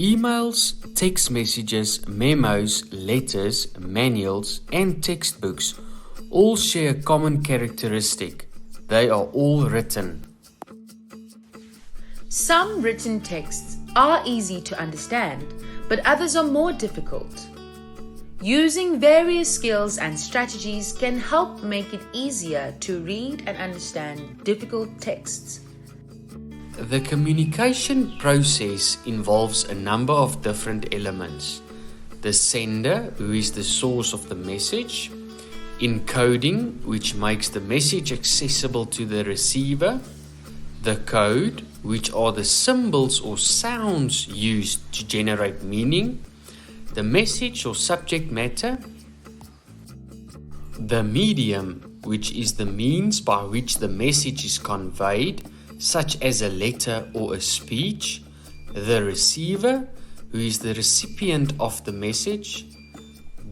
Emails, text messages, memos, letters, manuals, and textbooks all share a common characteristic. They are all written. Some written texts are easy to understand, but others are more difficult. Using various skills and strategies can help make it easier to read and understand difficult texts. The communication process involves a number of different elements. The sender, who is the source of the message, encoding, which makes the message accessible to the receiver, the code, which are the symbols or sounds used to generate meaning, the message or subject matter, the medium, which is the means by which the message is conveyed, such as a letter or a speech, the receiver, who is the recipient of the message,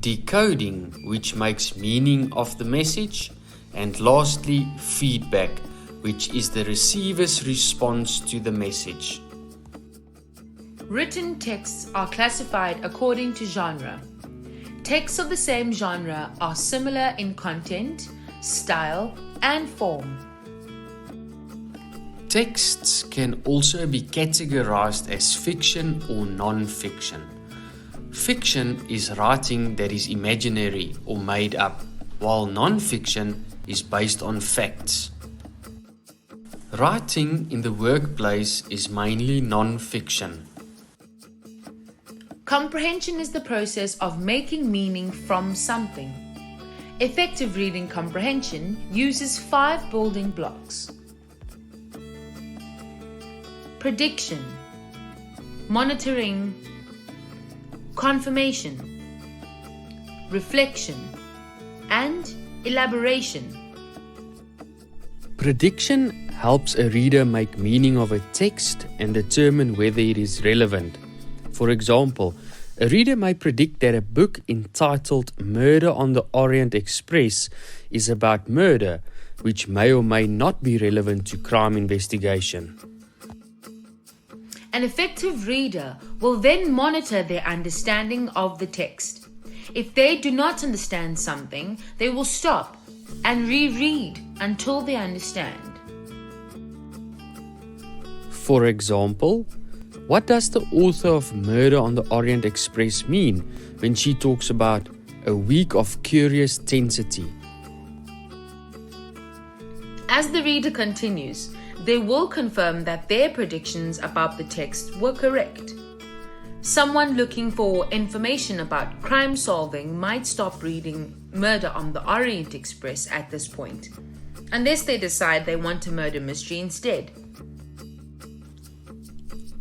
decoding, which makes meaning of the message, and lastly, feedback, which is the receiver's response to the message. Written texts are classified according to genre. Texts of the same genre are similar in content, style, and form. Texts can also be categorized as fiction or non-fiction. Fiction is writing that is imaginary or made up, while non-fiction is based on facts. Writing in the workplace is mainly non-fiction. Comprehension is the process of making meaning from something. Effective reading comprehension uses 5 building blocks: prediction, monitoring, confirmation, reflection, and elaboration. Prediction helps a reader make meaning of a text and determine whether it is relevant. For example, a reader may predict that a book entitled Murder on the Orient Express is about murder, which may or may not be relevant to crime investigation. An effective reader will then monitor their understanding of the text. If they do not understand something, they will stop and reread until they understand. For example, what does the author of Murder on the Orient Express mean when she talks about a week of curious tensity? As the reader continues, they will confirm that their predictions about the text were correct. Someone looking for information about crime solving might stop reading Murder on the Orient Express at this point, unless they decide they want a murder mystery instead.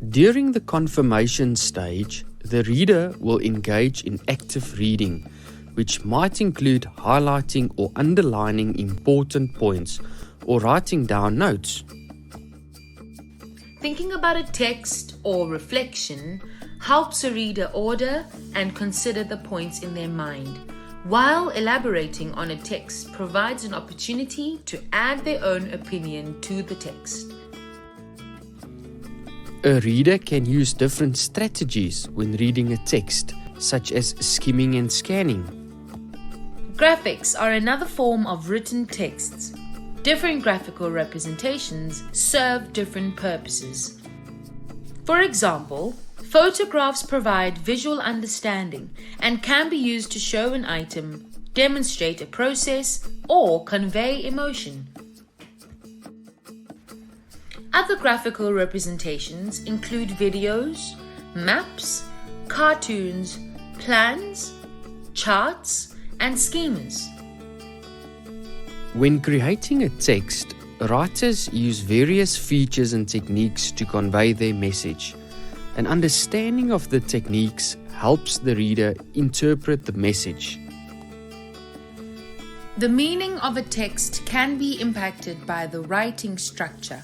During the confirmation stage, the reader will engage in active reading, which might include highlighting or underlining important points or writing down notes. Thinking about a text or reflection helps a reader order and consider the points in their mind, while elaborating on a text provides an opportunity to add their own opinion to the text. A reader can use different strategies when reading a text, such as skimming and scanning. Graphics are another form of written texts. Different graphical representations serve different purposes. For example, photographs provide visual understanding and can be used to show an item, demonstrate a process, or convey emotion. Other graphical representations include videos, maps, cartoons, plans, charts, and schemas. When creating a text, writers use various features and techniques to convey their message. An understanding of the techniques helps the reader interpret the message. The meaning of a text can be impacted by the writing structure.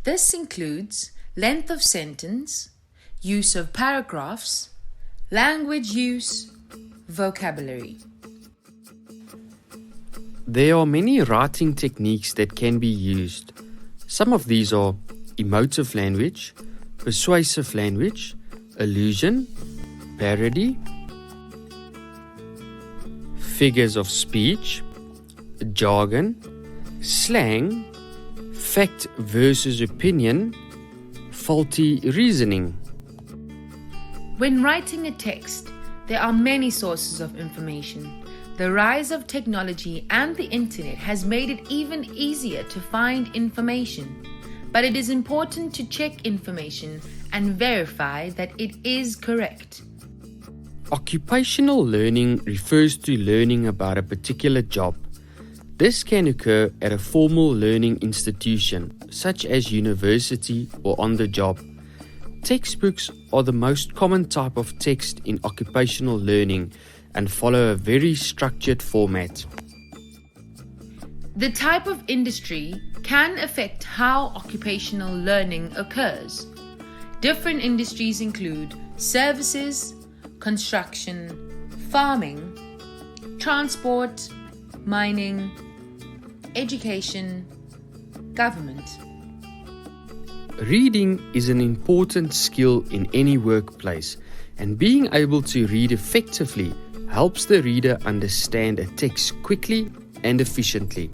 This includes length of sentence, use of paragraphs, language use, vocabulary. There are many writing techniques that can be used. Some of these are emotive language, persuasive language, allusion, parody, figures of speech, jargon, slang, fact versus opinion, faulty reasoning. When writing a text, there are many sources of information. The rise of technology and the internet has made it even easier to find information. But it is important to check information and verify that it is correct. Occupational learning refers to learning about a particular job. This can occur at a formal learning institution, such as university or on the job. Textbooks are the most common type of text in occupational learning and follow a very structured format. The type of industry can affect how occupational learning occurs. Different industries include services, construction, farming, transport, mining, education, government. Reading is an important skill in any workplace, and being able to read effectively helps the reader understand a text quickly and efficiently.